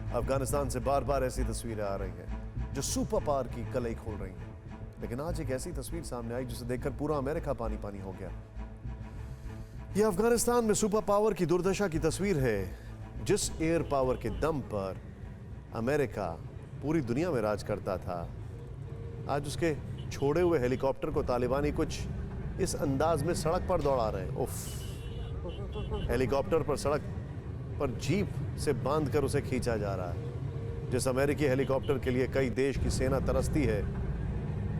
अफगानिस्तान से बार बार ऐसी तस्वीरें आ रही हैं जो सुपर पावर की कलई खोल रही हैं, लेकिन आज एक ऐसी तस्वीर सामने आई जिसे देखकर पूरा अमेरिका पानी पानी हो गया। यह अफगानिस्तान में सुपर पावर की दुर्दशा की तस्वीर है। जिस एयर पावर के दम पर अमेरिका पूरी दुनिया में राज करता था, आज उसके छोड़े हुए हेलीकॉप्टर को तालिबानी कुछ इस अंदाज में सड़क पर दौड़ा रहे हैं। उफ, हेलीकॉप्टर पर सड़क पर जीप से बांधकर उसे खींचा जा रहा है। जिस अमेरिकी हेलीकॉप्टर के लिए कई देश की सेना तरसती है,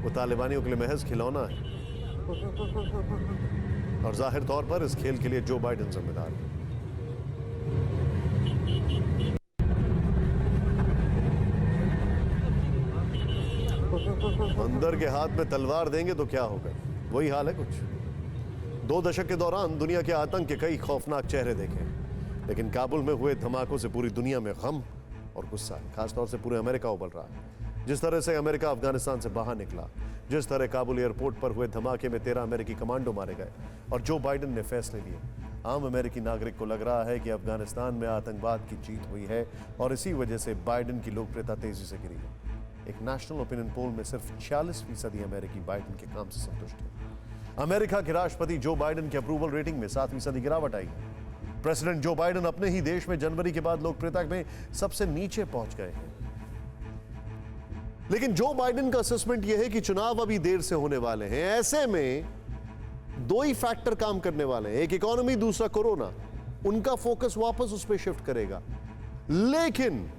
वो तालिबानियों के लिए महज खिलौना है। और जाहिर तौर पर इस खेल के लिए जो बाइडेन जिम्मेदार है। बंदर के हाथ में तलवार देंगे तो क्या होगा, वही हाल है कुछ। 2 दशक के दौरान दुनिया के आतंक के कई खौफनाक चेहरे देखे, लेकिन काबुल में हुए धमाकों से पूरी दुनिया में गम और गुस्सा है। खासतौर से पूरे अमेरिका उबल रहा है। जिस तरह से अमेरिका अफगानिस्तान से बाहर निकला, जिस तरह काबुल एयरपोर्ट पर हुए धमाके में 13 अमेरिकी कमांडो मारे गए, और जो बाइडेन ने फैसले लिए, आम अमेरिकी नागरिक को लग रहा है कि अफगानिस्तान में आतंकवाद की जीत हुई है और इसी वजह से बाइडेन की लोकप्रियता तेजी से गिरी है। एक नेशनल ओपिनियन पोल में सिर्फ 46% अमेरिकी बाइडेन के काम से संतुष्ट हैं। अमेरिका के राष्ट्रपति जो बाइडेन की अप्रूवल रेटिंग में 7% गिरावट आई है। प्रेसिडेंट जो बाइडेन अपने ही देश में जनवरी के बाद लोकप्रियता में सबसे नीचे पहुंच गए हैं। लेकिन जो बाइडेन का असेसमेंट यह है कि चुनाव अभी देर से होने वाले हैं। ऐसे में 2 ही फैक्टर काम करने वाले हैं, एक इकोनॉमी, दूसरा कोरोना। उनका फोकस वापस उस पर शिफ्ट करेगा। लेकिन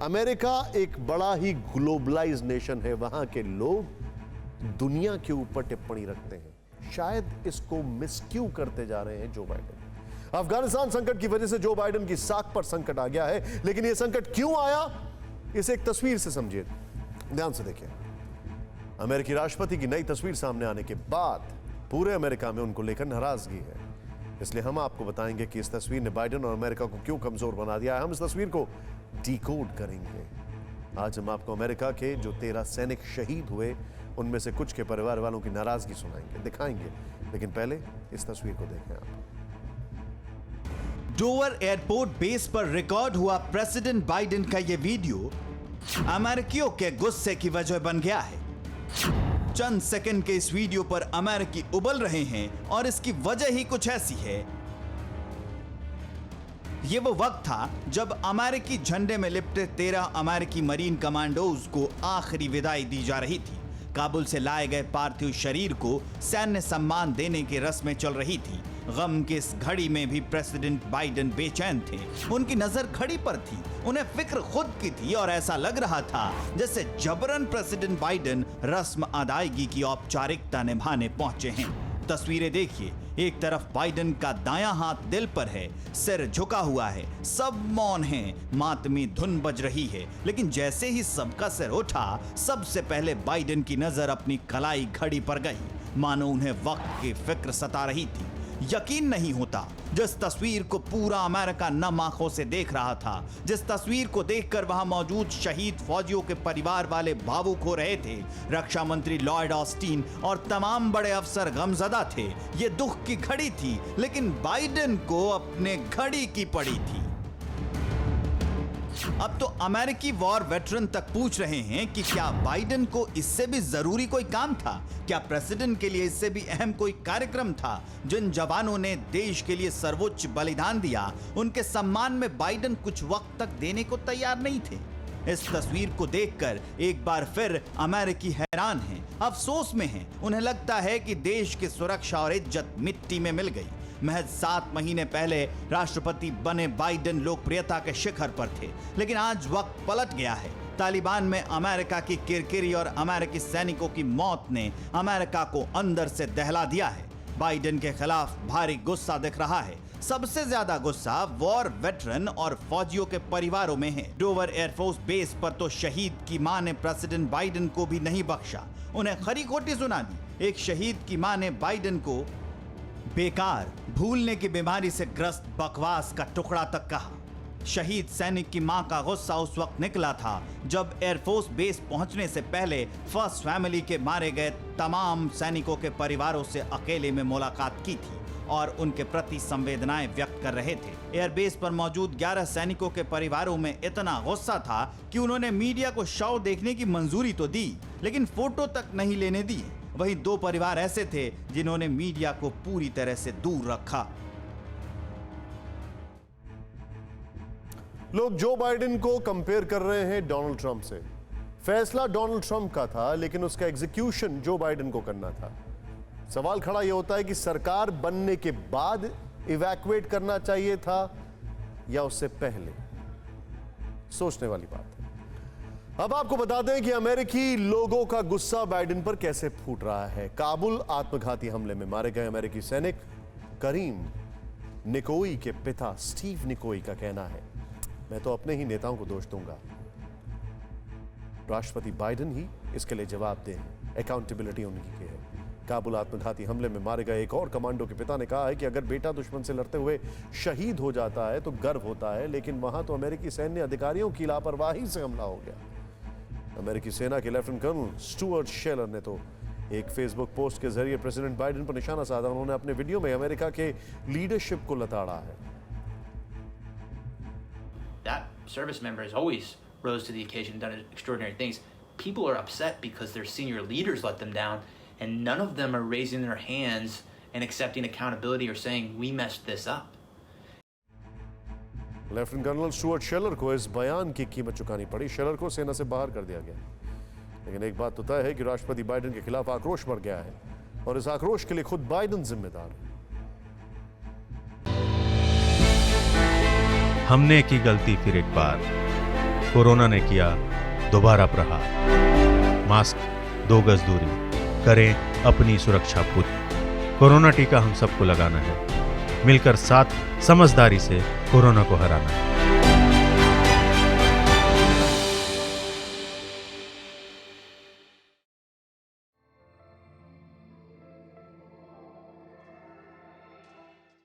अमेरिका एक बड़ा ही ग्लोबलाइज नेशन है। वहां के लोग दुनिया के ऊपर टिप्पणी रखते हैं। शायद इसको मिसक्यू करते जा रहे हैं जो बाइडेन। अफगानिस्तान संकट की वजह से जो बाइडेन की साख पर संकट आ गया है, लेकिन यह संकट क्यों आया, इसे एक तस्वीर से समझिए, ध्यान से देखिए। अमेरिकी राष्ट्रपति की नई तस्वीर सामने आने के बाद पूरे अमेरिका में उनको लेकर नाराजगी है। इसलिए हम आपको बताएंगे कि इस तस्वीर ने बाइडेन और अमेरिका को क्यों कमजोर बना दिया है। हम इस तस्वीर को डिकोड करेंगे। आज हम आपको अमेरिका के जो 13 सैनिक शहीद हुए, उनमें से कुछ के परिवार वालों की नाराजगी सुनाएंगे, दिखाएंगे। लेकिन पहले इस तस्वीर को देखें आप। डोवर एयरपोर्ट बेस पर रिकॉर्ड हुआ प्रेसिडेंट बाइडेन का यह वीडियो अमेरिकियों के गुस्से की वजह बन गया है। चंद सेकंड के इस वीडियो पर अमेरिकी उबल रहे हैं और इसकी वजह ही कुछ ऐसी है। यह वो वक्त था जब अमेरिकी झंडे में लिपटे 13 अमेरिकी मरीन कमांडोज को आखिरी विदाई दी जा रही थी। काबुल से लाए गए पार्थिव शरीर को सैन्य सम्मान देने की रस्में चल रही थी। गम की इस घड़ी में भी प्रेसिडेंट बाइडेन बेचैन थे। उनकी नजर घड़ी पर थी, उन्हें फिक्र खुद की थी और ऐसा लग रहा था जैसे जबरन प्रेसिडेंट बाइडेन रस्म अदायगी की औपचारिकता निभाने पहुंचे हैं। तस्वीरें देखिए, एक तरफ बाइडेन का दायां हाथ दिल पर है, सिर झुका हुआ है, सब मौन हैं, मातमी धुन बज रही है। लेकिन जैसे ही सबका सिर उठा, सबसे पहले बाइडेन की नजर अपनी कलाई घड़ी पर गई, मानो उन्हें वक्त की फिक्र सता रही थी। यकीन नहीं होता, जिस तस्वीर को पूरा अमेरिका नम आंखों से देख रहा था, जिस तस्वीर को देखकर वहां मौजूद शहीद फौजियों के परिवार वाले भावुक हो रहे थे। रक्षा मंत्री लॉयड ऑस्टिन और तमाम बड़े अफसर गमजदा थे। ये दुख की घड़ी थी, लेकिन बाइडेन को अपने घड़ी की पड़ी थी। अब तो अमेरिकी वॉर वेटरन तक पूछ रहे हैं कि क्या बाइडेन को इससे भी जरूरी कोई काम था? क्या प्रेसिडेंट के लिए इससे भी अहम कोई कार्यक्रम था? जिन जवानों ने देश के लिए सर्वोच्च बलिदान दिया, उनके सम्मान में बाइडेन कुछ वक्त तक देने को तैयार नहीं थे। इस तस्वीर को देखकर एक बार फिर अमेरिकी हैरान हैं, अफसोस में हैं। उन्हें लगता है कि देश की सुरक्षा और इज्जत मिट्टी में मिल गई। महज 7 महीने पहले राष्ट्रपति बने बाइडेन लोकप्रियता के शिखर पर थे, लेकिन आज वक्त पलट गया है। तालिबान में अमेरिका की किरकिरी और अमेरिकी सैनिकों की मौत ने अमेरिका को अंदर से दहला दिया है। बाइडेन के खिलाफ भारी गुस्सा दिख रहा है। सबसे ज्यादा गुस्सा वॉर वेटरन और फौजियों के परिवारों में है। डोवर एयरफोर्स बेस पर तो शहीद की मां ने प्रेसिडेंट बाइडेन को भी नहीं बख्शा, उन्हें खरी खोटी सुना दी। एक शहीद की मां ने बाइडेन को बेकार, भूलने की बीमारी से ग्रस्त बकवास का टुकड़ा तक कहा। शहीद सैनिक की मां का गुस्सा उस वक्त निकला था जब एयरफोर्स बेस पहुंचने से पहले फर्स्ट फैमिली के मारे गए तमाम सैनिकों के परिवारों से अकेले में मुलाकात की थी और उनके प्रति संवेदनाएं व्यक्त कर रहे थे। एयरबेस पर मौजूद 11 सैनिकों के परिवारों में इतना गुस्सा था कि उन्होंने मीडिया को शव देखने की मंजूरी तो दी, लेकिन फोटो तक नहीं लेने दी। वहीं 2 परिवार ऐसे थे जिन्होंने मीडिया को पूरी तरह से दूर रखा। लोग जो बाइडेन को कंपेयर कर रहे हैं डोनाल्ड ट्रंप से। फैसला डोनाल्ड ट्रंप का था, लेकिन उसका एग्जीक्यूशन जो बाइडेन को करना था। सवाल खड़ा यह होता है कि सरकार बनने के बाद इवैक्यूएट करना चाहिए था या उससे पहले। सोचने वाली बात है। अब आपको बता दें कि अमेरिकी लोगों का गुस्सा बाइडेन पर कैसे फूट रहा है। काबुल आत्मघाती हमले में मारे गए अमेरिकी सैनिक करीम निकोई के पिता स्टीव निकोई का कहना है, मैं तो अपने ही नेताओं को दोष दूंगा, राष्ट्रपति बाइडेन ही इसके लिए जवाब दें। अकाउंटेबिलिटी उनकी की है। काबुल आत्मघाती हमले में मारे गए एक और कमांडो के पिता ने कहा है कि अगर बेटा दुश्मन से लड़ते हुए शहीद हो जाता है तो गर्व होता है, लेकिन वहां तो अमेरिकी सैन्य अधिकारियों की लापरवाही से हमला हो गया। अमेरिकी सेना के लेफ्टिनेंट कर्नल स्टुअर्ट शेलर ने तो एक फेसबुक पोस्ट के जरिए प्रेसिडेंट बाइडेन पर निशाना साधा। उन्होंने अपने वीडियो में अमेरिका के लीडरशिप को लताड़ा है। That service member has always rose to the occasion, done extraordinary things. People are upset because their senior leaders let them down, and none of them are raising their hands and accepting accountability or saying, we messed this up. Lieutenant colonel Stuart Scheller को इस बयान की कीमत चुकानी पड़ी। शेलर को सेना से बाहर कर दिया गया। लेकिन एक बात तो तय है कि राष्ट्रपति बाइडेन के खिलाफ आक्रोश बढ़ गया है और इस आक्रोश के लिए खुद बाइडेन जिम्मेदार है। हमने की गलती फिर एक बार, कोरोना ने किया दोबारा प्रहार। मास्क, 2 गज दूरी, करें अपनी सुरक्षा पूरी। कोरोना टीका हम सबको लगाना है, मिलकर साथ समझदारी से कोरोना को हराना है।